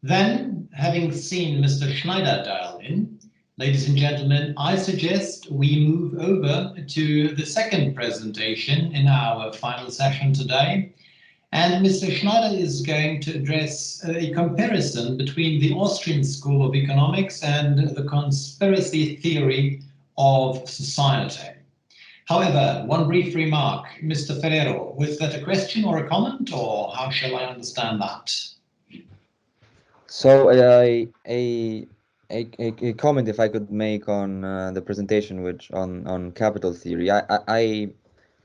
Then, having seen Mr. Schneider dial in, ladies and gentlemen, I suggest we move over to the second presentation in our final session today. And Mr. Schneider is going to address a comparison between the Austrian School of Economics and the conspiracy theory of society. However, one brief remark, Mr. Ferrero, was that a question or a comment, or how shall I understand that? So a comment, if I could make on the presentation, which on capital theory.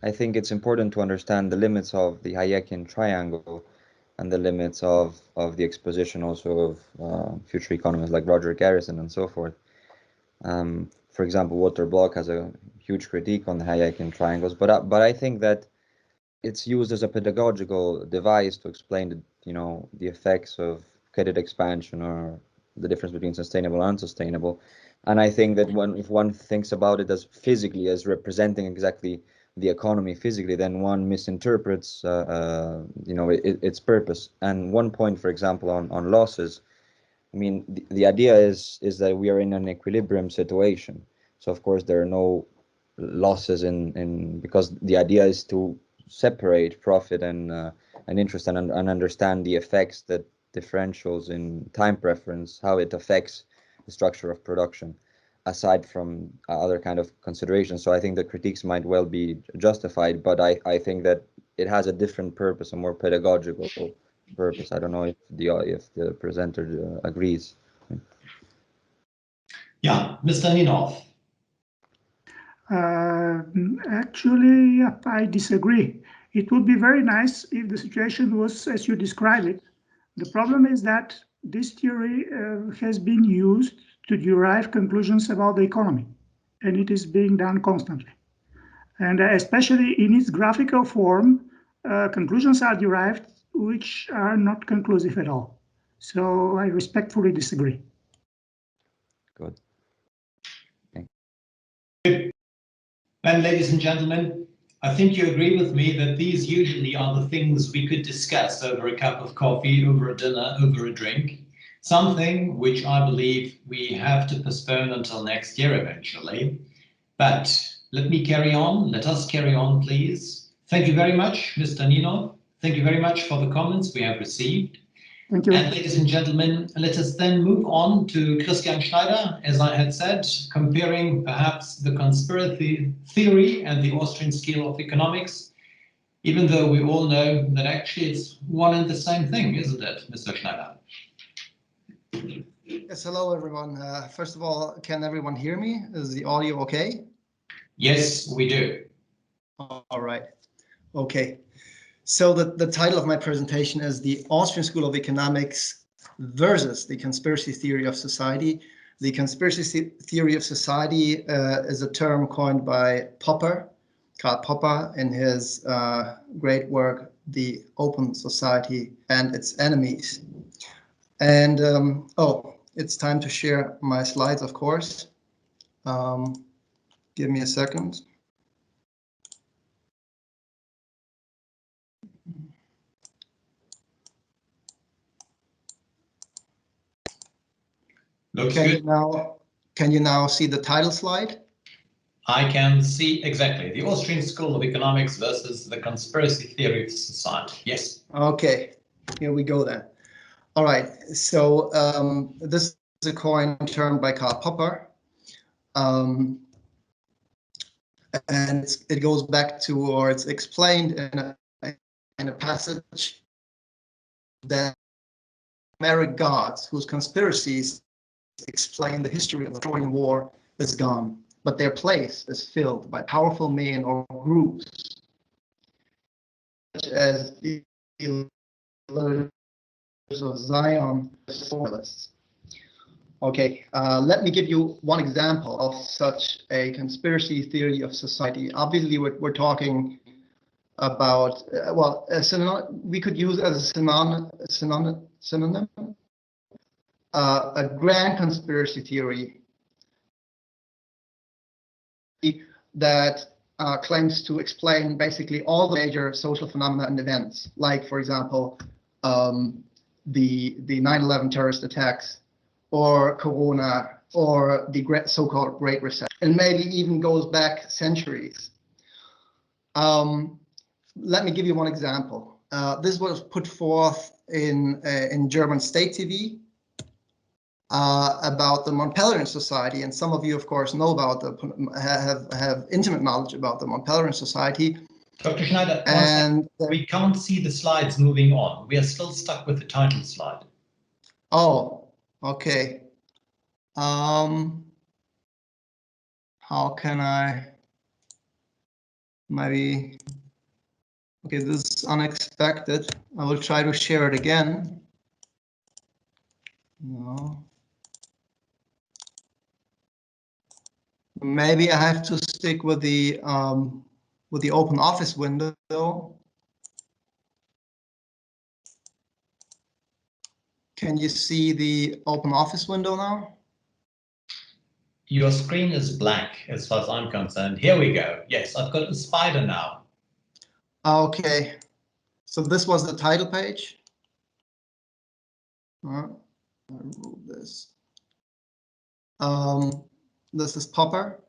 I think it's important to understand the limits of the Hayekian triangle and the limits of the exposition also of future economists like Roger Garrison and so forth. For example, Walter Block has a huge critique on the Hayekian triangles, but I think that it's used as a pedagogical device to explain the effects of credit expansion or the difference between sustainable and unsustainable. And I think that if one thinks about it as physically, as representing exactly the economy physically, then one misinterprets its purpose. And one point, for example, on losses, I mean, the idea is that we are in an equilibrium situation. So of course there are no losses because the idea is to separate profit and interest and understand the effects that differentials in time preference, how it affects the structure of production, aside from other kind of considerations. So I think the critiques might well be justified, but I think that it has a different purpose, a more pedagogical purpose. I don't know if the presenter agrees. Yeah, Mr. Ninov. Actually, I disagree. It would be very nice if the situation was as you describe it. The problem is that this theory has been used to derive conclusions about the economy, and it is being done constantly. And especially in its graphical form, conclusions are derived which are not conclusive at all. So I respectfully disagree. Good. Good. And ladies and gentlemen, I think you agree with me that these usually are the things we could discuss over a cup of coffee, over a dinner, over a drink. Something which I believe we have to postpone until next year eventually. But let me carry on. Let us carry on, please. Thank you very much, Mr. Ninov. Thank you very much for the comments we have received. Thank you. And ladies and gentlemen, let us then move on to Christian Schneider, as I had said, comparing perhaps the conspiracy theory and the Austrian School of Economics, even though we all know that actually it's one and the same thing, isn't it, Mr. Schneider? Yes, hello everyone. First of all, can everyone hear me? Is the audio okay? Yes, we do. All right. Okay. So the title of my presentation is The Austrian School of Economics versus the Conspiracy Theory of Society. The conspiracy theory of society is a term coined by Karl Popper, in his great work, The Open Society and Its Enemies. And it's time to share my slides, of course. Give me a second. Looks good. Can you now see the title slide? I can see exactly. The Austrian School of Economics versus the Conspiracy Theory of Society. Yes. Okay, here we go then. All right, so this is a coined term by Karl Popper. And it goes back to, or it's explained in a passage that Homeric gods whose conspiracies explain the history of the Trojan War is gone, but their place is filled by powerful men or groups, such as the of Zion formalists. Okay, let me give you one example of such a conspiracy theory of society. Obviously, we're talking about, we could use as a synonym, a grand conspiracy theory that claims to explain basically all the major social phenomena and events, like, for example, the 9/11 terrorist attacks, or Corona, or the so-called Great Recession, and maybe even goes back centuries. Let me give you one example. This was put forth in German state TV about the Mont Pelerin Society, and some of you, of course, know about have intimate knowledge about the Mont Pelerin Society. Dr. Schneider, and we can't see the slides moving on. We are still stuck with the title slide. Oh, okay. How can I maybe? Okay, this is unexpected. I will try to share it again. No. Maybe I have to stick with the open office window. Can you see the open office window now? Your screen is black as far as I'm concerned. Here we go. Yes, I've got the spider now. Okay, so this was the title page. I'll remove this. This is Popper.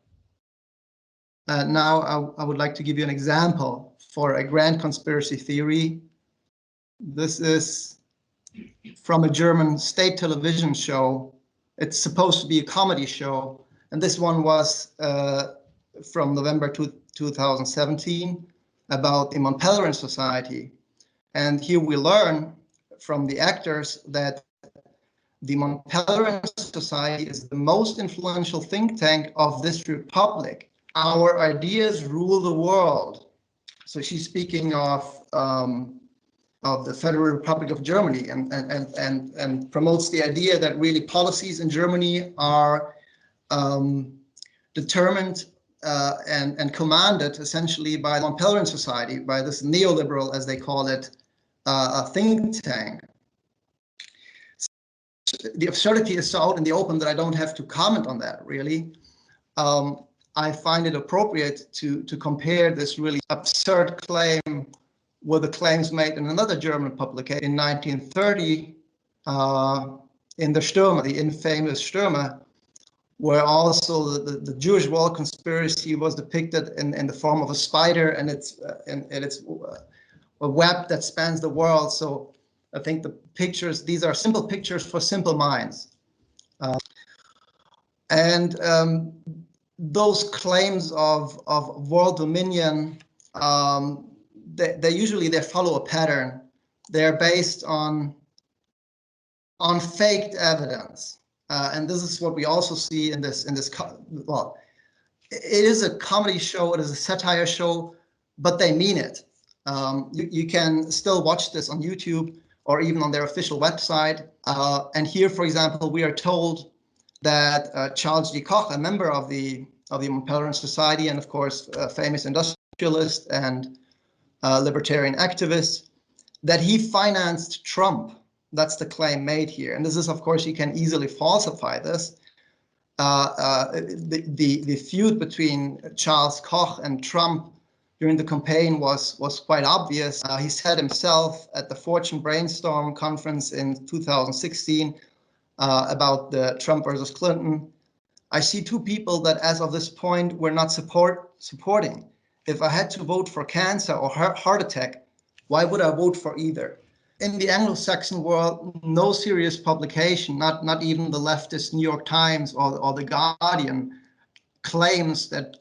Now I would like to give you an example for a grand conspiracy theory. This is from a German state television show. It's supposed to be a comedy show, and this one was from November 2017 about the Mont Pelerin Society. And here we learn from the actors that the Mont Pelerin Society is the most influential think tank of this republic. Our ideas rule the world. So she's speaking of the Federal Republic of Germany, and promotes the idea that really policies in Germany are determined and commanded essentially by the Mont Pelerin Society, by this neoliberal, as they call it, a think tank. The absurdity is so out in the open that I don't have to comment on that, really. I find it appropriate to compare this really absurd claim with the claims made in another German publication in 1930 in the Stürmer, the infamous Stürmer, where also the Jewish wall conspiracy was depicted in the form of a spider, and it's a web that spans the world. So I think the pictures, these are simple pictures for simple minds. Those claims of world dominion, they usually follow a pattern. They're based on faked evidence, and this is what we also see in this. Well, it is a comedy show, it is a satire show, but they mean it. You can still watch this on YouTube or even on their official website. And here, for example, we are told that Charles de Koch, a member of the Mont Pelerin Society, and of course a famous industrialist and libertarian activist, that he financed Trump. That's the claim made here, and this is, of course, you can easily falsify this. The feud between Charles Koch and Trump during the campaign was quite obvious. He said himself at the Fortune Brainstorm conference in 2016 about the Trump versus Clinton, "I see two people that as of this point we're not supporting. If I had to vote for cancer or heart attack, why would I vote for either?" In the Anglo-Saxon world, no serious publication, not even the leftist New York Times or the Guardian, claims that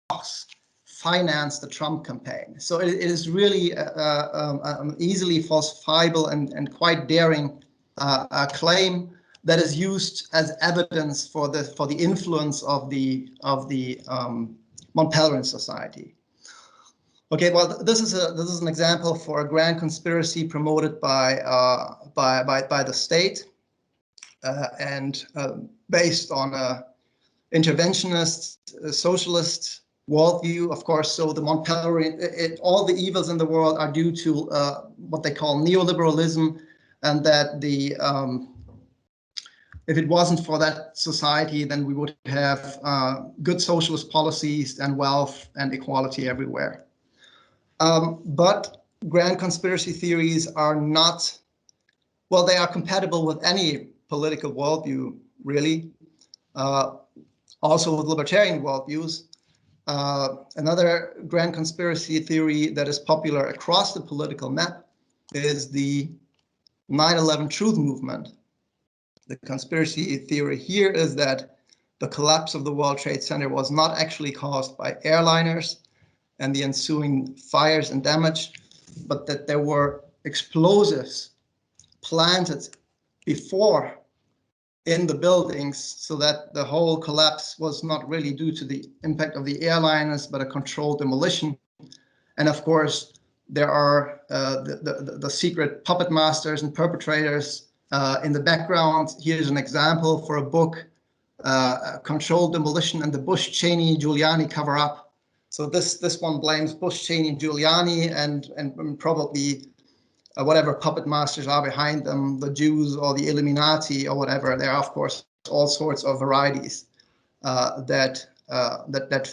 Koch financed the Trump campaign. So it is really an easily falsifiable and quite daring claim that is used as evidence for the influence of the Mont Pelerin Society. Okay, well, this is an example for a grand conspiracy promoted by the state and based on a interventionist, socialist worldview, of course. So the Mont Pelerin, all the evils in the world are due to what they call neoliberalism, and that if it wasn't for that society, then we would have good socialist policies and wealth and equality everywhere. But grand conspiracy theories are not Well, they are compatible with any political worldview, really. Also with libertarian worldviews. Another grand conspiracy theory that is popular across the political map is the 9/11 truth movement. The conspiracy theory here is that the collapse of the World Trade Center was not actually caused by airliners and the ensuing fires and damage, but that there were explosives planted before in the buildings, so that the whole collapse was not really due to the impact of the airliners, but a controlled demolition. And of course, there are the secret puppet masters and perpetrators in the background. Here's an example for a book, Controlled Demolition and the Bush-Cheney-Giuliani Cover-Up. So this one blames Bush, Cheney, and Giuliani, and probably whatever puppet masters are behind them, the Jews or the Illuminati or whatever. There are, of course, all sorts of varieties that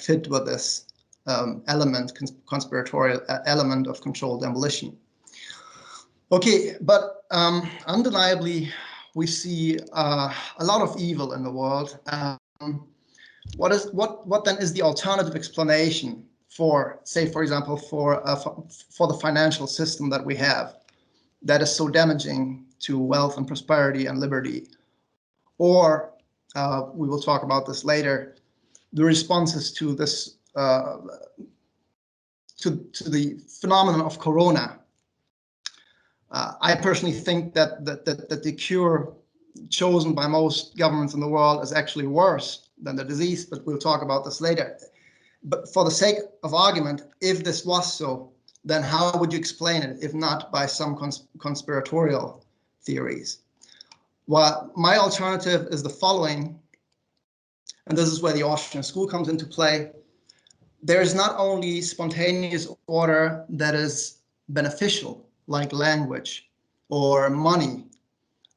fit with this conspiratorial element of controlled demolition. Okay, but undeniably, we see a lot of evil in the world. What then is the alternative explanation for, say, for example, for the financial system that we have, that is so damaging to wealth and prosperity and liberty? Or we will talk about this later, the responses to this to the phenomenon of corona. I personally think that the cure chosen by most governments in the world is actually worse than the disease, but we'll talk about this later. But for the sake of argument, if this was so, then how would you explain it, if not by some conspiratorial theories? Well, my alternative is the following, and this is where the Austrian school comes into play. There is not only spontaneous order that is beneficial, like language or money.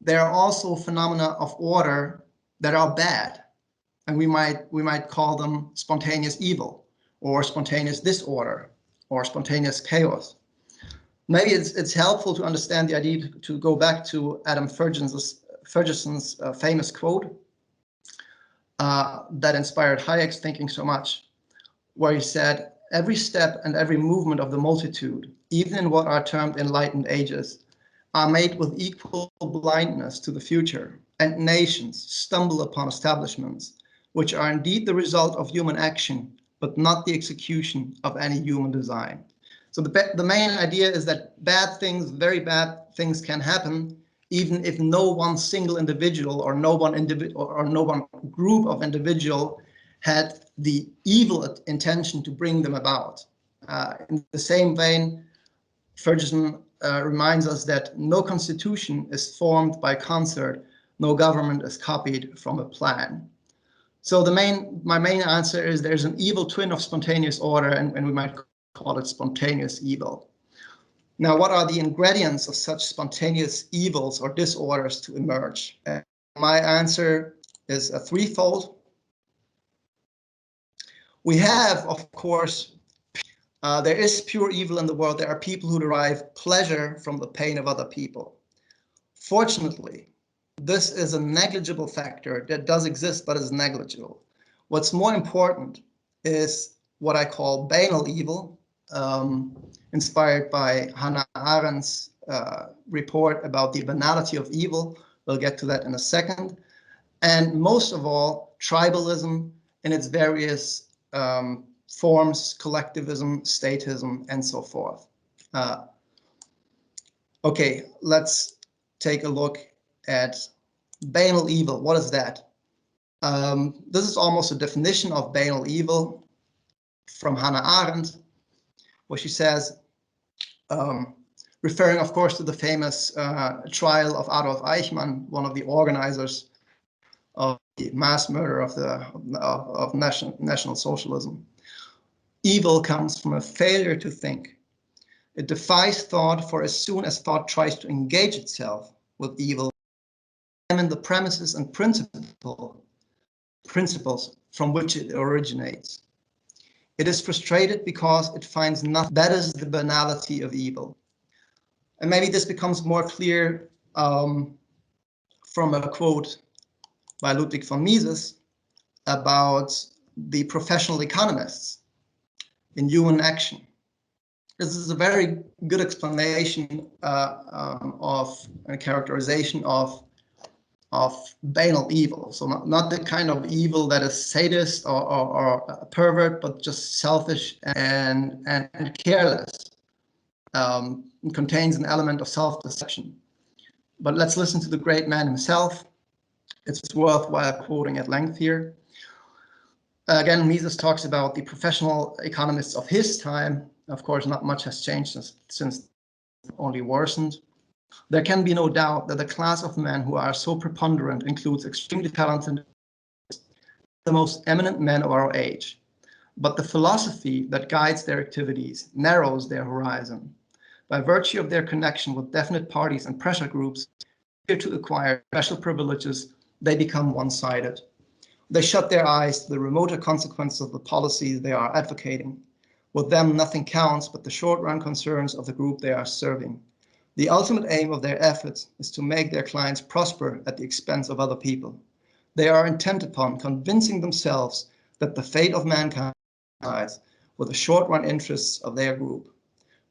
There are also phenomena of order that are bad, and we might call them spontaneous evil, or spontaneous disorder, or spontaneous chaos. Maybe it's helpful to understand the idea to go back to Adam Ferguson's famous quote that inspired Hayek's thinking so much, where he said, "Every step and every movement of the multitude, even in what are termed enlightened ages, are made with equal blindness to the future, and nations stumble upon establishments which are indeed the result of human action, but not the execution of any human design." So the main idea is that bad things, very bad things, can happen, even if no one single individual or no one group of individual had the evil intention to bring them about. In the same vein, Ferguson reminds us that no constitution is formed by concert, no government is copied from a plan. So my main answer is there's an evil twin of spontaneous order, and we might call it spontaneous evil. Now, what are the ingredients of such spontaneous evils or disorders to emerge? My answer is a threefold. We have, of course, there is pure evil in the world. There are people who derive pleasure from the pain of other people. Fortunately, this is a negligible factor that does exist, but is negligible. What's more important is what I call banal evil, inspired by Hannah Arendt's report about the banality of evil. We'll get to that in a second. And most of all, tribalism in its various forms, collectivism, statism, and so forth. Okay, let's take a look at banal evil. What is that? This is almost a definition of banal evil from Hannah Arendt, where she says, referring, of course, to the famous trial of Adolf Eichmann, one of the organizers of the mass murder of National Socialism. Evil comes from a failure to think. It defies thought, for as soon as thought tries to engage itself with evil, examine the premises and principles from which it originates. It is frustrated because it finds nothing. That is the banality of evil. And maybe this becomes more clear from a quote by Ludwig von Mises about the professional economists in Human Action. This is a very good explanation of a characterization of banal evil. So not the kind of evil that is sadist or a pervert, but just selfish and careless. It contains an element of self-deception. But let's listen to the great man himself. It's worthwhile quoting at length here. Again, Mises talks about the professional economists of his time. Of course, not much has changed since only worsened. There can be no doubt that the class of men who are so preponderant includes extremely talented, the most eminent men of our age. But the philosophy that guides their activities narrows their horizon. By virtue of their connection with definite parties and pressure groups, here to acquire special privileges, they become one-sided. They shut their eyes to the remoter consequences of the policies they are advocating. With them, nothing counts but the short-run concerns of the group they are serving. The ultimate aim of their efforts is to make their clients prosper at the expense of other people. They are intent upon convincing themselves that the fate of mankind lies with the short-run interests of their group.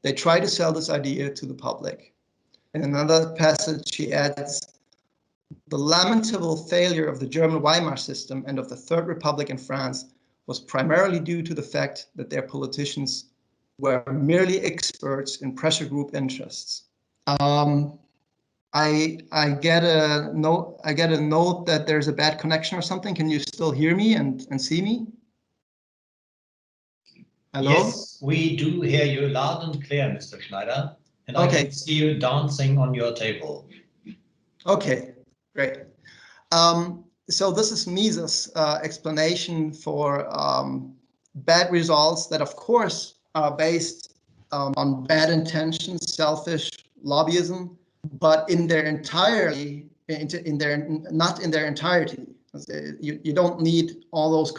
They try to sell this idea to the public. In another passage, he adds, the lamentable failure of the German Weimar system and of the Third Republic in France was primarily due to the fact that their politicians were merely experts in pressure group interests. I get a note that there's a bad connection or something. Can you still hear me and see me? Hello? Yes, we do hear you loud and clear, Mr. Schneider, and I Okay. can see you dancing on your table. Okay, great. So this is Mises' explanation for bad results that, of course, are based on bad intentions, selfish lobbyism, but in their entirety, not in their entirety. You don't need all those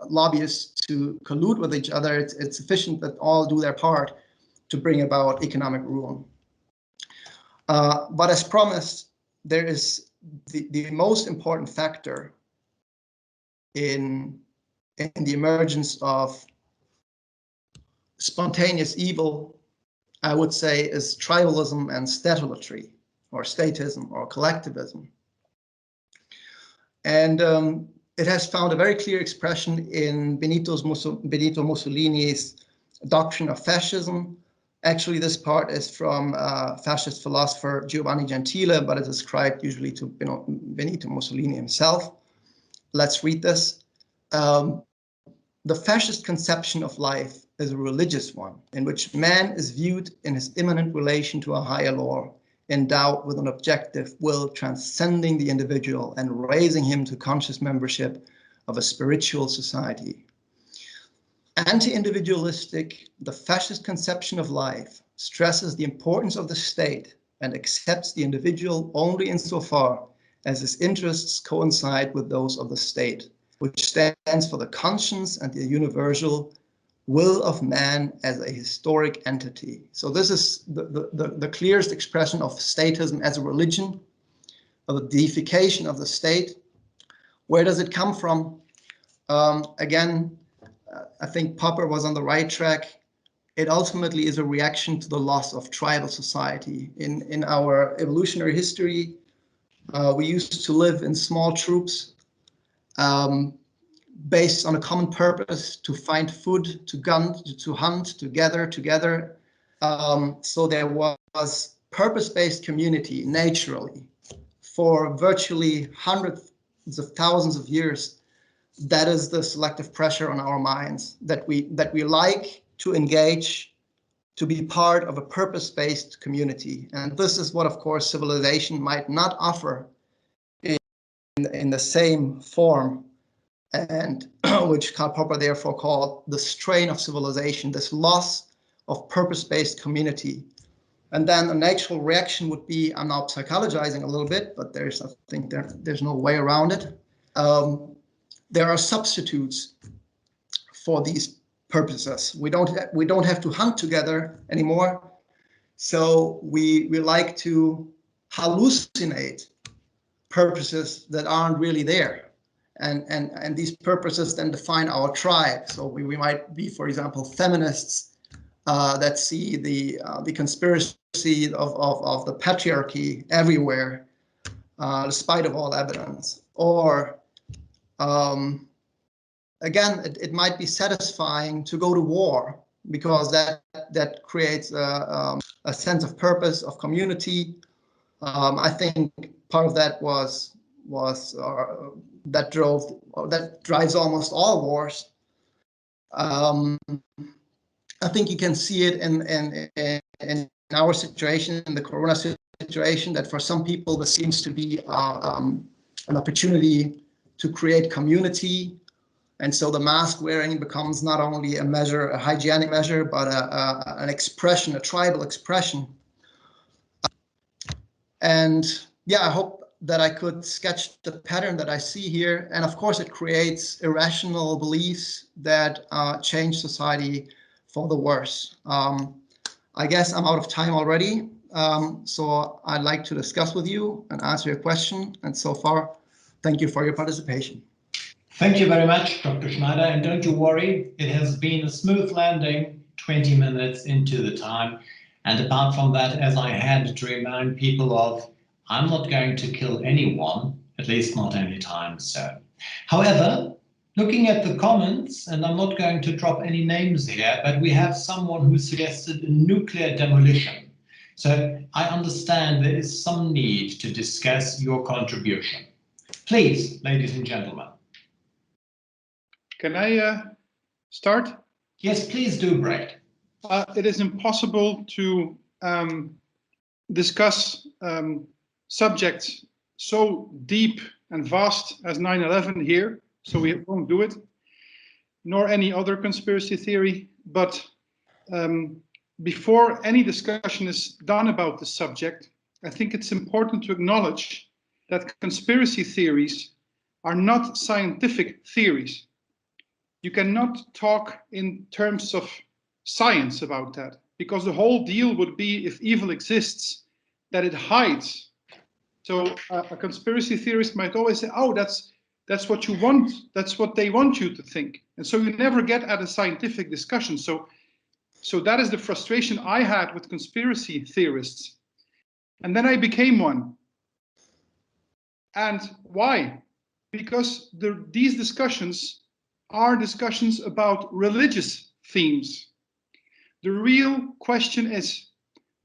lobbyists to collude with each other. It's sufficient that all do their part to bring about economic ruin. But as promised, there is the most important factor in the emergence of spontaneous evil, I would say, is tribalism and statulatry, or statism, or collectivism. And it has found a very clear expression in Benito Mussolini's Doctrine of Fascism. Actually, this part is from fascist philosopher Giovanni Gentile, but it is ascribed usually to Benito Mussolini himself. Let's read this. The fascist conception of life is a religious one, in which man is viewed in his immanent relation to a higher law, endowed with an objective will transcending the individual and raising him to conscious membership of a spiritual society. Anti-individualistic, the fascist conception of life stresses the importance of the state and accepts the individual only insofar as his interests coincide with those of the state, which stands for the conscience and the universal will of man as a historic entity. So this is the clearest expression of statism as a religion, of the deification of the state. Where does it come from? Again, I think Popper was on the right track. It ultimately is a reaction to the loss of tribal society. In our evolutionary history, we used to live in small troops based on a common purpose to find food, to hunt, to gather together. So there was purpose-based community naturally for virtually hundreds of thousands of years. That is the selective pressure on our minds that we like to engage, to be part of a purpose-based community. And this is what, of course, civilization might not offer in the same form, and which Karl Popper therefore called the strain of civilization, this loss of purpose-based community. And then a natural reaction would be, I'm now psychologizing a little bit, but there's no way around it. There are substitutes for these purposes. We don't have to hunt together anymore. So we like to hallucinate purposes that aren't really there. And these purposes then define our tribe. So we might be, for example, feminists that see the conspiracy of the patriarchy everywhere, despite of all evidence. Or again, it might be satisfying to go to war because that creates a sense of purpose, of community. I think part of that that drives almost all wars. I think you can see it in our situation, in the Corona situation, that for some people there seems to be an opportunity to create community. And so the mask wearing becomes not only a measure, a hygienic measure, but an expression, a tribal expression. And yeah, I hope that I could sketch the pattern that I see here. And of course, it creates irrational beliefs that change society for the worse. I guess I'm out of time already. So I'd like to discuss with you and answer your question. And so far, thank you for your participation. Thank you very much, Dr. Schneider. And don't you worry, it has been a smooth landing 20 minutes into the time. And apart from that, as I had to remind people of, I'm not going to kill anyone, at least not anytime soon. However, looking at the comments, and I'm not going to drop any names here, but we have someone who suggested nuclear demolition. So I understand there is some need to discuss your contribution. Please, ladies and gentlemen. Can I start? Yes, please do, Brett. It is impossible to discuss subjects so deep and vast as 9/11 here, so we won't do it, nor any other conspiracy theory. But before any discussion is done about the subject, I think it's important to acknowledge that conspiracy theories are not scientific theories. You cannot talk in terms of science about that, because the whole deal would be, if evil exists, that it hides. So a conspiracy theorist might always say, oh, that's what you want, that's what they want you to think. And so you never get at a scientific discussion. So that is the frustration I had with conspiracy theorists. And then I became one. And why? Because these discussions are discussions about religious themes. The real question is,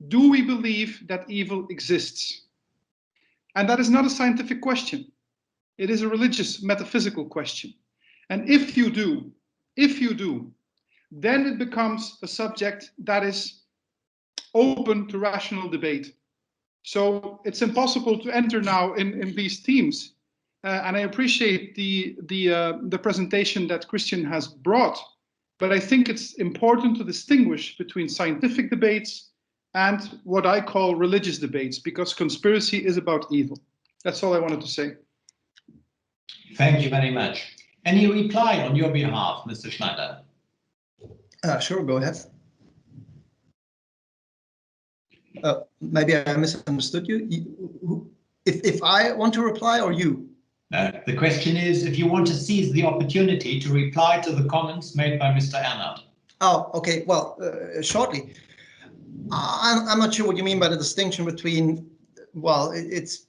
do we believe that evil exists? And that is not a scientific question. It is a religious, metaphysical question. And if you do, then it becomes a subject that is open to rational debate. So it's impossible to enter now in these themes. And I appreciate the presentation that Christian has brought, but I think it's important to distinguish between scientific debates and what I call religious debates, because conspiracy is about evil. That's all I wanted to say. Thank you very much. Any reply on your behalf, Mr. Schneider? Sure, go ahead. Maybe I misunderstood you. If I want to reply, or you? The question is if you want to seize the opportunity to reply to the comments made by Mr. Ernert. Oh, okay. Well, shortly. I'm not sure what you mean by the distinction between, well, it's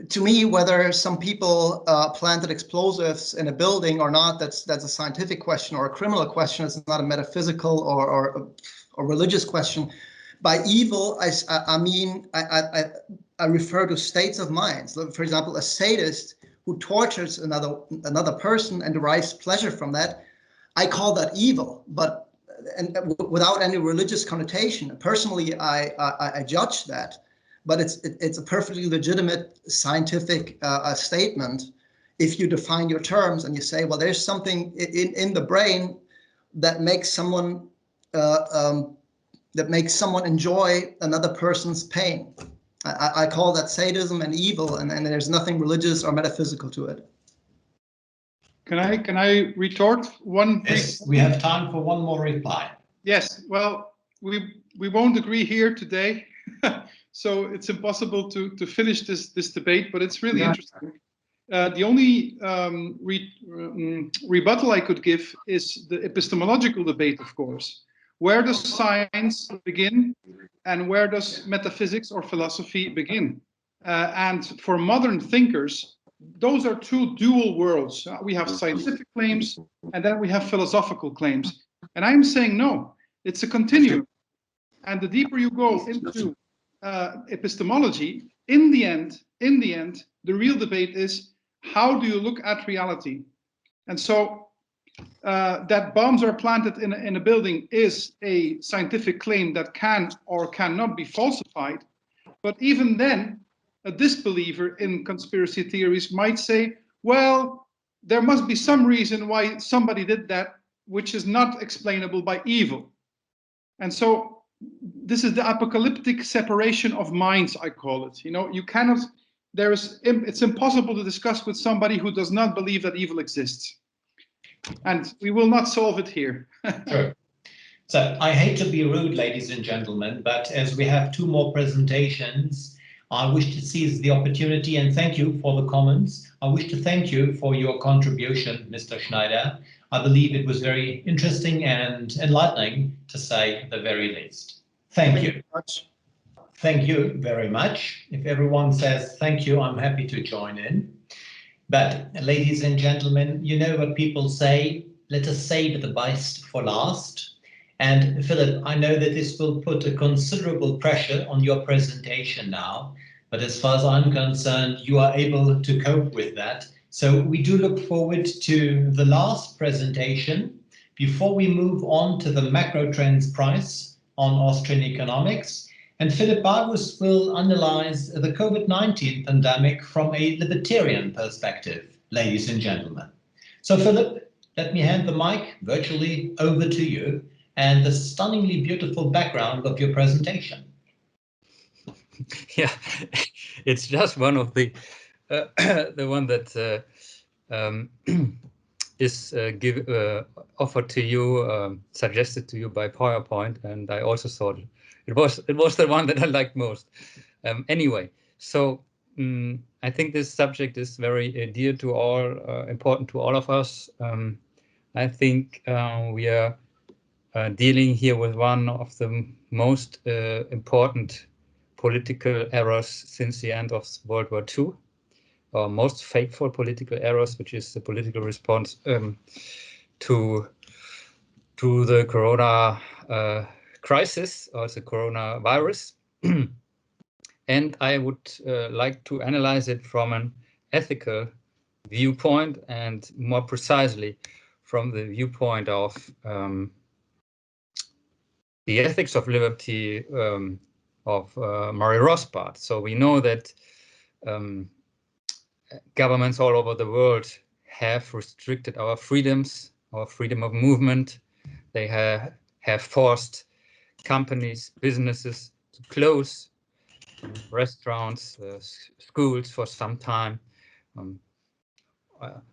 to me, whether some people planted explosives in a building or not, that's a scientific question or a criminal question. It's not a metaphysical or religious question. By evil, I mean, I refer to states of mind. So, for example, a sadist who tortures another person and derives pleasure from that, I call that evil, but without any religious connotation. Personally, I judge that, but it's a perfectly legitimate scientific statement if you define your terms and you say, well, there's something in the brain that makes someone enjoy another person's pain. I call that sadism and evil, and there's nothing religious or metaphysical to it. Can I retort one? Yes, we have time for one more reply. Yes, well, we won't agree here today. So it's impossible to finish this debate, but it's really interesting. The only rebuttal I could give is the epistemological debate, of course. Where does science begin and where does metaphysics or philosophy begin? And for modern thinkers, those are two dual worlds. We have scientific claims and then we have philosophical claims. And I'm saying no, it's a continuum. And the deeper you go into epistemology, in the end, the real debate is, how do you look at reality? And so that bombs are planted in a building is a scientific claim that can or cannot be falsified. But even then, a disbeliever in conspiracy theories might say, well, there must be some reason why somebody did that, which is not explainable by evil. And so this is the apocalyptic separation of minds, I call it. You know, you cannot, it's impossible to discuss with somebody who does not believe that evil exists. And we will not solve it here. Sure. So I hate to be rude, ladies and gentlemen, but as we have two more presentations, I wish to seize the opportunity and thank you for the comments. I wish to thank you for your contribution, Mr. Schneider. I believe it was very interesting and enlightening, to say the very least. Thank you. Thank you very much. If everyone says thank you, I'm happy to join in. But ladies and gentlemen, you know what people say, let us save the best for last. And Philip, I know that this will put a considerable pressure on your presentation now, but as far as I'm concerned, you are able to cope with that. So we do look forward to the last presentation before we move on to the macro trends price on Austrian economics. And Philip Bargus will analyze the COVID-19 pandemic from a libertarian perspective, ladies and gentlemen. So Philip, let me hand the mic virtually over to you and the stunningly beautiful background of your presentation. Yeah, it's just one of the one that is offered to you, suggested to you by PowerPoint, and I also thought it was the one that I liked most. Anyway, so I think this subject is very dear to all, important to all of us. I think we are dealing here with one of the most important political errors since the end of World War II, or most fateful political errors, which is the political response to the corona crisis, or the coronavirus. And I would like to analyze it from an ethical viewpoint, and more precisely from the viewpoint of the ethics of liberty of Murray Rothbard. So we know that governments all over the world have restricted our freedoms, our freedom of movement. They have forced companies, businesses to close, restaurants, schools for some time.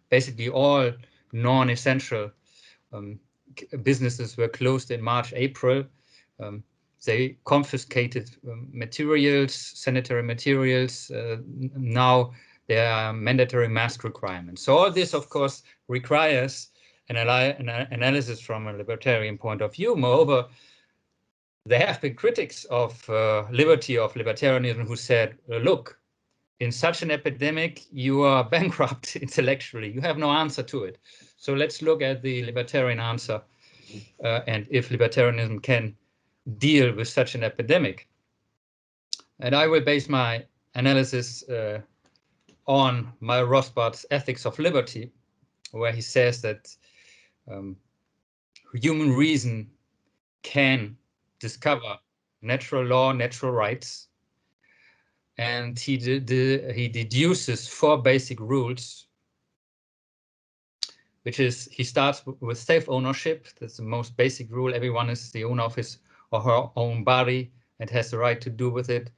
Basically all non-essential businesses were closed in March, April. They confiscated materials, sanitary materials. Now there are mandatory mask requirements. So all this, of course, requires an analysis from a libertarian point of view. Moreover, there have been critics of liberty, of libertarianism, who said, look, in such an epidemic, you are bankrupt intellectually. You have no answer to it. So let's look at the libertarian answer, and if libertarianism can deal with such an epidemic. And I will base my analysis on Murray Rothbard's Ethics of Liberty, where he says that human reason can discover natural law, natural rights, and he deduces 4 basic rules, which is, he starts with self-ownership. That's the most basic rule. Everyone is the owner of his or her own body and has the right to do with it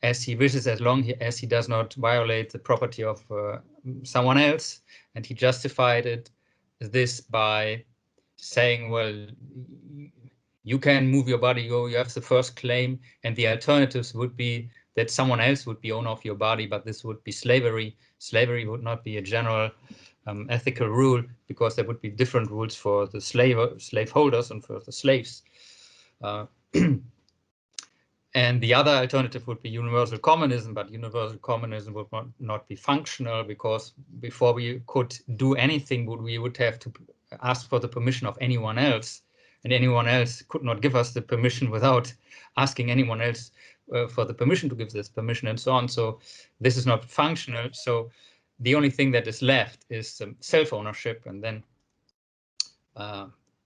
as he wishes, as long as he does not violate the property of someone else. And he justified this by saying, well, you can move your body, you have the first claim, and the alternatives would be that someone else would be owner of your body, but this would be slavery. Slavery would not be a general ethical rule, because there would be different rules for the slave holders and for the slaves. And the other alternative would be universal communism, but universal communism would not be functional, because before we could do anything, we would have to ask for the permission of anyone else, and anyone else could not give us the permission without asking anyone else for the permission to give this permission, and so on. So this is not functional. So the only thing that is left is self-ownership, and then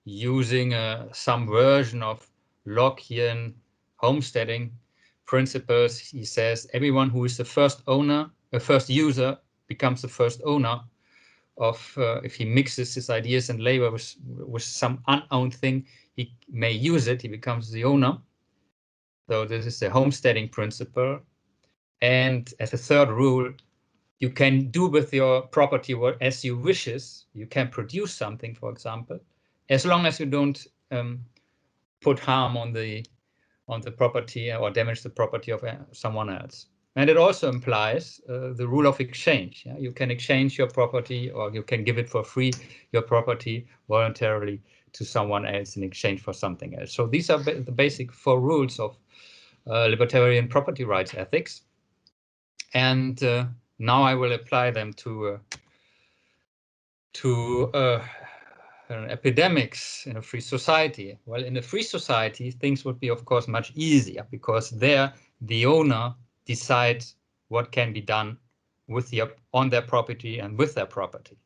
using some version of Lockean homesteading principles, he says everyone who is the first owner, a first user, becomes the first owner of, if he mixes his ideas and labor with some unowned thing, he may use it, he becomes the owner. So this is the homesteading principle. And as a third rule, you can do with your property as you wishes. You can produce something, for example, as long as you don't put harm on the property or damage the property of someone else. And it also implies the rule of exchange. Yeah? You can exchange your property, or you can give it for free, your property, voluntarily to someone else in exchange for something else. So these are the basic 4 rules of libertarian property rights ethics. And now I will apply them to epidemics in a free society. Well, in a free society, things would be, of course, much easier, because there the owner decides what can be done with on their property and with their property.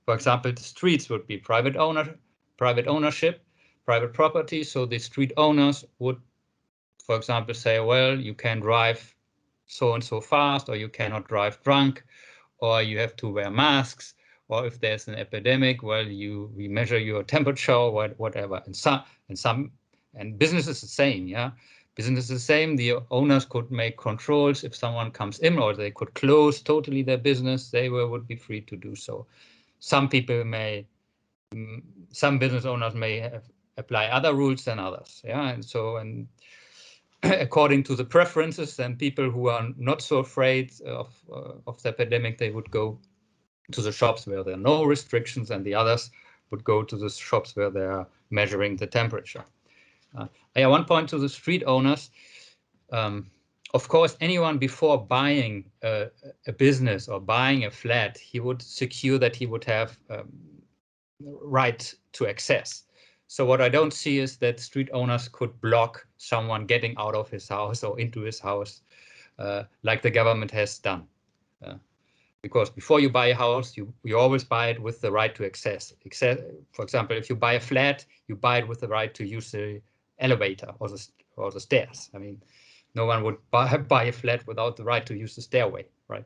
For example, the streets would be private ownership, private property. So the street owners would, for example, say, well, you can drive so and so fast, or you cannot drive drunk, or you have to wear masks, or if there's an epidemic, well, we measure your temperature, whatever. And business is the same, yeah. Business is the same. The owners could make controls if someone comes in, or they could close totally their business. They would be free to do so. Some business owners may apply other rules than others, yeah. And according to the preferences, then people who are not so afraid of the epidemic, they would go to the shops where there are no restrictions, and the others would go to the shops where they are measuring the temperature. I want to point to the street owners. Of course, anyone before buying a business or buying a flat, he would secure that he would have right to access. So what I don't see is that street owners could block someone getting out of his house or into his house, like the government has done. Because before you buy a house, you always buy it with the right to access. For example, if you buy a flat, you buy it with the right to use the elevator or the stairs. I mean, no one would buy a flat without the right to use the stairway, right?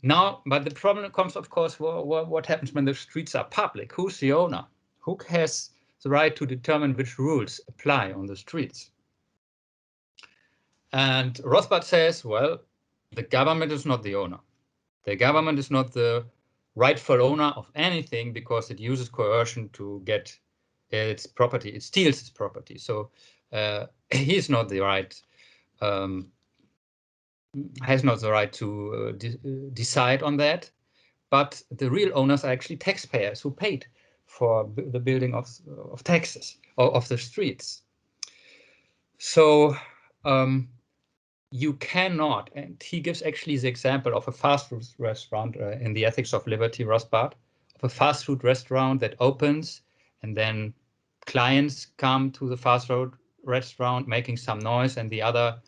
Now, but the problem comes, of course, what happens when the streets are public? Who's the owner? Who has the right to determine which rules apply on the streets? And Rothbard says, well, the government is not the owner. The government is not the rightful owner of anything, because it uses coercion to get its property. It steals its property. So he's not the right, has not the right to decide on that. But the real owners are actually taxpayers who paid for the building of taxes or of the streets. So you cannot, and he gives actually the example of a fast food restaurant in the Ethics of Liberty, Rothbard, of a fast food restaurant that opens, and then clients come to the fast food restaurant making some noise, and the other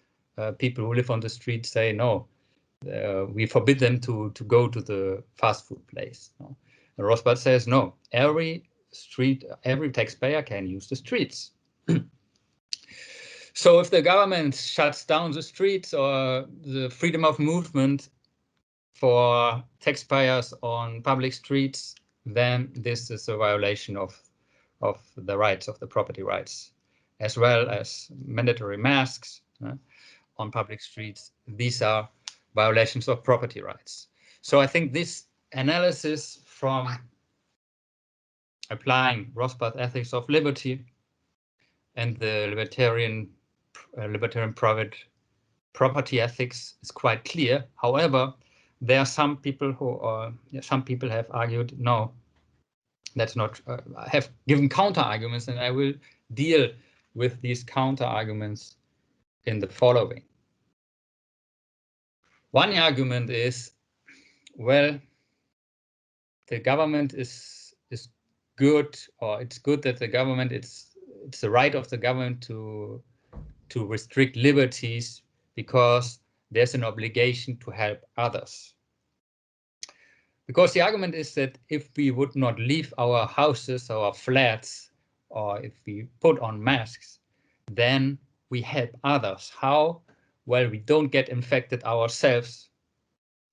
people who live on the street say, no, we forbid them to go to the fast food place. No? And Rothbard says, no, every taxpayer can use the streets. So if the government shuts down the streets or the freedom of movement for taxpayers on public streets, then this is a violation of the rights, of the property rights, as well as mandatory masks on public streets. These are violations of property rights. So I think this analysis from applying Rothbard ethics of liberty and the libertarian private property ethics is quite clear. However, there are some people who have argued, no, that's not, have given counter arguments, and I will deal with these counter arguments in the following. One argument is, well, the government is good, or it's good that the government, it's the right of the government to restrict liberties because there's an obligation to help others. Because the argument is that if we would not leave our houses, our flats, or if we put on masks, then we help others. How? Well, we don't get infected ourselves.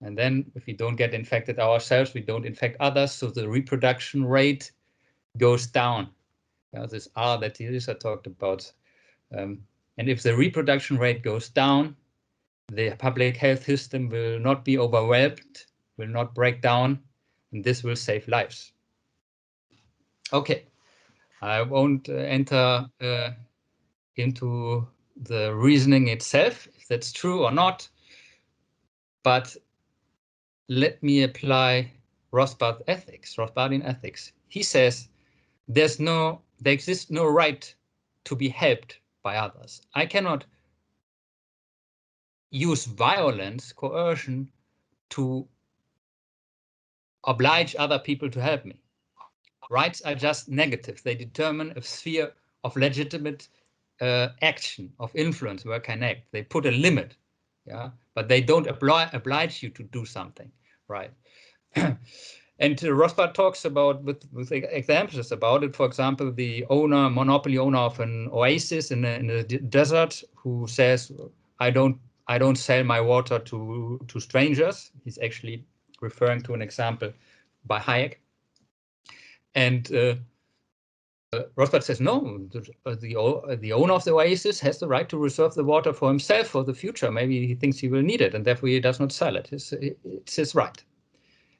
And then if we don't get infected ourselves, we don't infect others. So the reproduction rate goes down. This R that Elisa talked about. And if the reproduction rate goes down, the public health system will not be overwhelmed, will not break down, and this will save lives. Okay, I won't enter into the reasoning itself, if that's true or not, but let me apply Rothbardian ethics. He says there exists no right to be helped by others. I cannot use violence, coercion, to oblige other people to help me. Rights are just negative. They determine a sphere of legitimate action, of influence, where I can act. They put a limit, yeah, but they don't oblige you to do something, right? And Rothbard talks about with examples about it. For example, the monopoly owner of an oasis in the desert, who says, "I don't sell my water to strangers." He's actually referring to an example by Hayek. And Rothbard says, no, the owner of the oasis has the right to reserve the water for himself for the future. Maybe he thinks he will need it, and therefore he does not sell it. It's his right.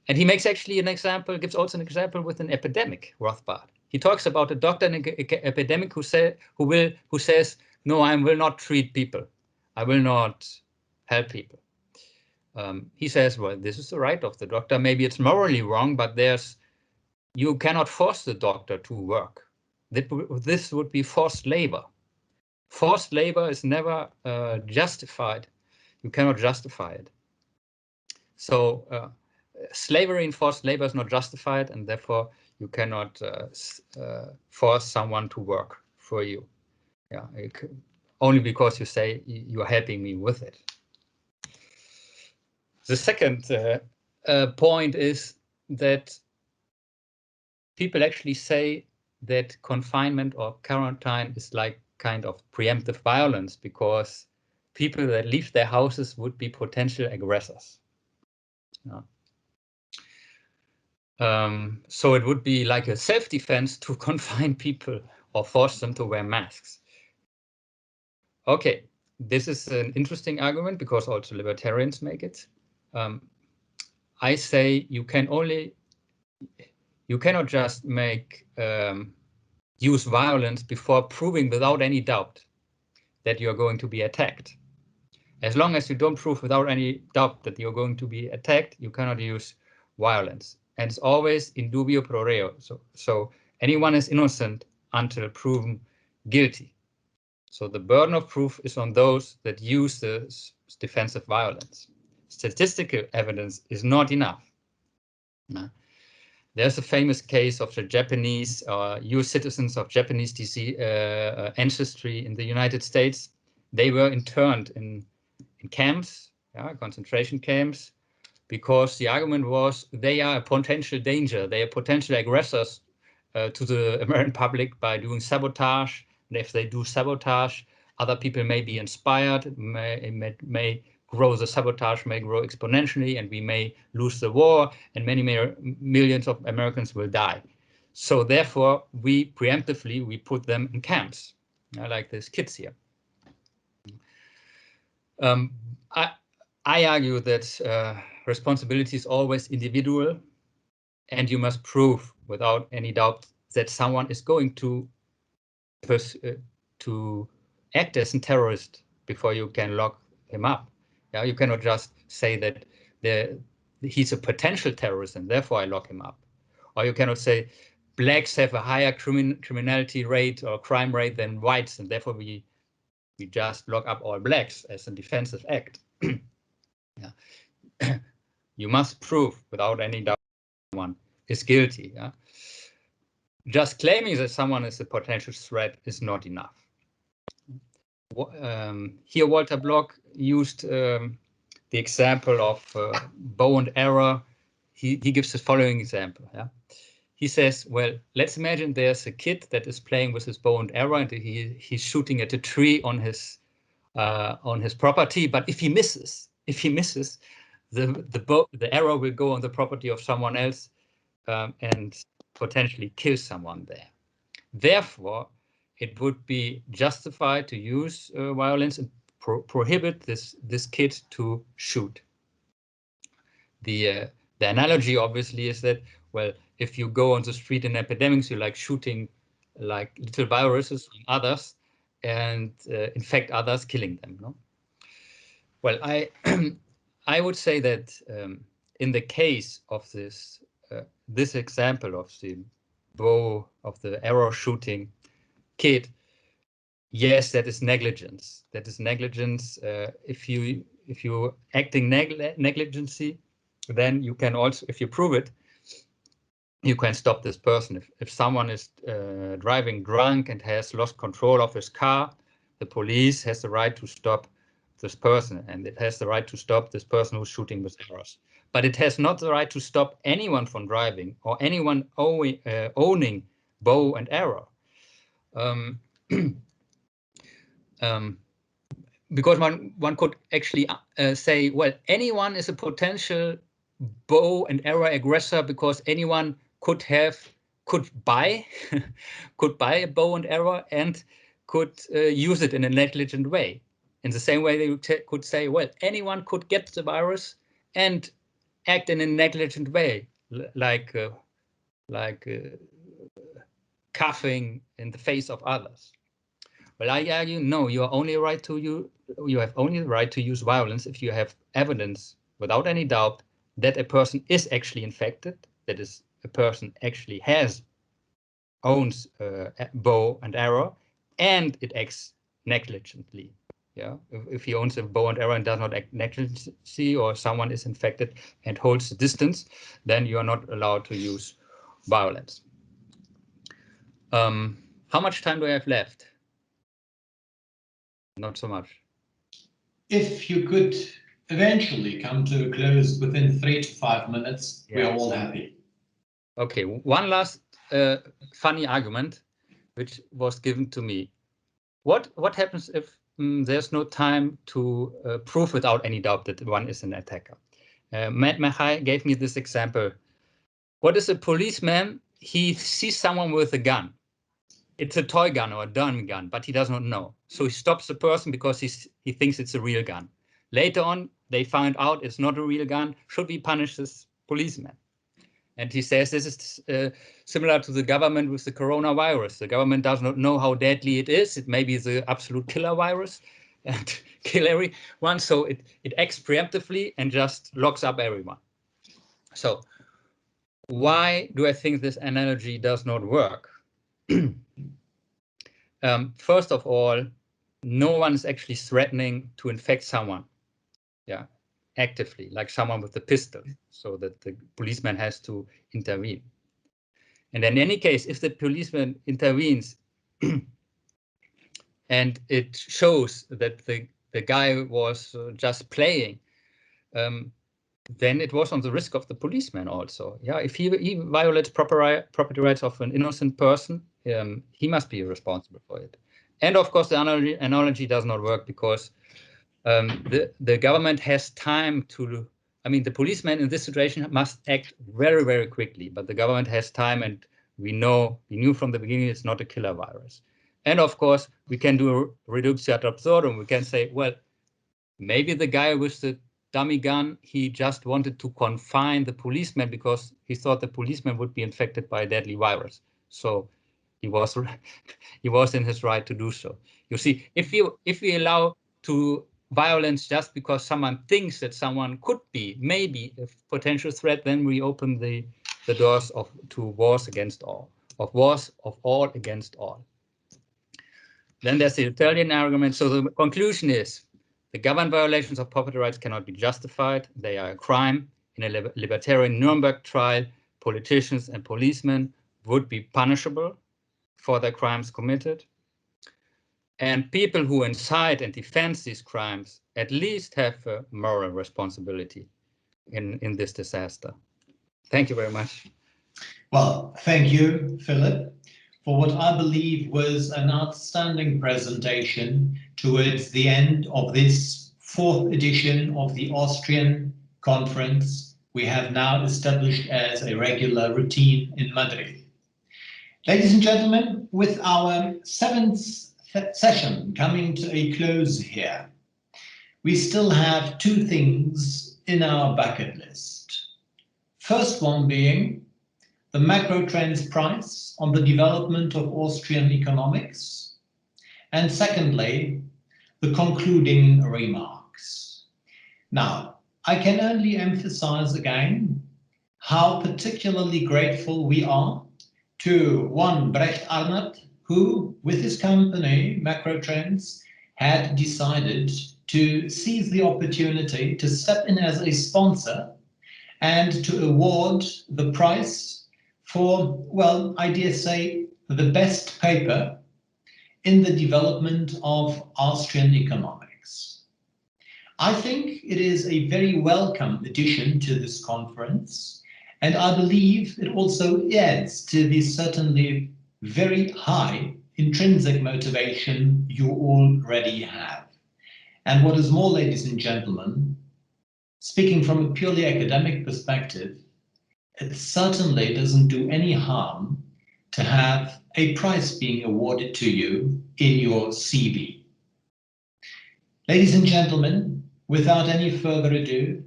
And he makes actually an example, gives also an example with an epidemic, Rothbard. He talks about a doctor in an epidemic who says, no, I will not treat people. I will not help people. He says, well, this is the right of the doctor. Maybe it's morally wrong, but you cannot force the doctor to work. This would be forced labor. Forced labor is never justified. You cannot justify it. So slavery and forced labor is not justified, and therefore you cannot force someone to work for you. Yeah, only because you say you are helping me with it. The second point is that people actually say that confinement or quarantine is like kind of preemptive violence, because people that leave their houses would be potential aggressors. Yeah. So it would be like a self-defense to confine people or force them to wear masks. Okay, this is an interesting argument because also libertarians make it. I say you cannot just use violence before proving without any doubt that you're going to be attacked. As long as you don't prove without any doubt that you're going to be attacked, you cannot use violence. And it's always in dubio pro reo. So anyone is innocent until proven guilty. So the burden of proof is on those that use the defensive violence. Statistical evidence is not enough. No. There's a famous case of the Japanese US citizens of Japanese ancestry in the United States. They were interned in camps, concentration camps, because the argument was they are a potential danger. They are potential aggressors to the American public by doing sabotage. And if they do sabotage, other people may be inspired, may grow, the sabotage may grow exponentially, and we may lose the war, and many millions of Americans will die. So therefore, we preemptively put them in camps, like these kids here. I argue that responsibility is always individual, and you must prove without any doubt that someone is going to act as a terrorist before you can lock him up. Yeah, you cannot just say that he's a potential terrorist and therefore I lock him up. Or you cannot say blacks have a higher criminality rate or crime rate than whites, and therefore we just lock up all blacks as a defensive act. Yeah. You must prove without any doubt someone is guilty. Yeah? Just claiming that someone is a potential threat is not enough. Here Walter Block used the example of bow and arrow. He gives the following example. Yeah? He says, well, let's imagine there's a kid that is playing with his bow and arrow, and he's shooting at a tree on his property. But if he misses, the arrow will go on the property of someone else and potentially kill someone there. Therefore, it would be justified to use violence and prohibit this kid to shoot. The analogy obviously is that, well, if you go on the street in epidemics, you like shooting like little viruses on others and infect others, killing them. No? Well, I would say that in the case of this example of the bow of the arrow shooting kid, yes, that is negligence. That is negligence. If you acting negligency, then you can also, if you prove it, you can stop this person. If someone is driving drunk and has lost control of his car, the police has the right to stop this person, and it has the right to stop this person who's shooting with arrows. But it has not the right to stop anyone from driving or anyone owning bow and arrow. Because one could actually say, well, anyone is a potential bow and arrow aggressor because anyone could buy a bow and arrow and could use it in a negligent way. In the same way they could say, well, anyone could get the virus and act in a negligent way, like coughing in the face of others. Well, I argue, no, you have only the right to use violence if you have evidence without any doubt that a person is actually infected, that is, a person actually owns a bow and arrow, and it acts negligently. Yeah, if he owns a bow and arrow and does not act negligently, or someone is infected and holds the distance, then you are not allowed to use violence. How much time do I have left? Not so much. If you could eventually come to a close within 3 to 5 minutes, we are all happy. Okay, one last funny argument which was given to me. What happens if there's no time to prove without any doubt that one is an attacker? Matt Mahai gave me this example. What is a policeman? He sees someone with a gun. It's a toy gun or a dummy gun, but he does not know. So he stops the person because he thinks it's a real gun. Later on, they find out it's not a real gun. Should we punish this policeman? And he says this is similar to the government with the coronavirus. The government does not know how deadly it is. It may be the absolute killer virus and kill everyone. So it acts preemptively and just locks up everyone. So why do I think this analogy does not work? First of all, no one is actually threatening to infect someone, yeah, actively, like someone with a pistol, so that the policeman has to intervene. And in any case, if the policeman intervenes and it shows that the guy was just playing, then it was on the risk of the policeman also. Yeah, if he violates property rights of an innocent person, he must be responsible for it. And of course, the analogy does not work because the government has time to. I mean, the policeman in this situation must act very, very quickly, but the government has time, and we knew from the beginning it's not a killer virus. And of course, we can do a reductio ad absurdum. We can say, well, maybe the guy with the dummy gun, he just wanted to confine the policeman because he thought the policeman would be infected by a deadly virus. So he was he was in his right to do so. You see, if we allow to violence just because someone thinks that someone could be maybe a potential threat, then we open the doors to wars against all, of wars of all against all. Then there's the Italian argument. So the conclusion is the government violations of property rights cannot be justified. They are a crime. In a libertarian Nuremberg trial, politicians and policemen would be punishable for their crimes committed. And people who incite and defend these crimes at least have a moral responsibility in this disaster. Thank you very much. Well, thank you, Philip, for what I believe was an outstanding presentation towards the end of this 4th edition of the Austrian conference we have now established as a regular routine in Madrid. Ladies and gentlemen, with our 7th session coming to a close here, we still have 2 things in our bucket list. First one being the macro trends price on the development of Austrian economics, and secondly, the concluding remarks. Now, I can only emphasize again how particularly grateful we are to one Brecht Arnold, who, with his company, Macro Trends, had decided to seize the opportunity to step in as a sponsor and to award the prize for, well, I dare say, the best paper in the development of Austrian economics. I think it is a very welcome addition to this conference, and I believe it also adds to the certainly very high intrinsic motivation you already have. And what is more, ladies and gentlemen, speaking from a purely academic perspective, it certainly doesn't do any harm to have a prize being awarded to you in your CV. Ladies and gentlemen, without any further ado,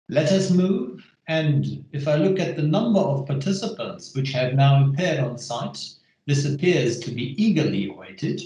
let us move. And if I look at the number of participants which have now appeared on site, this appears to be eagerly awaited.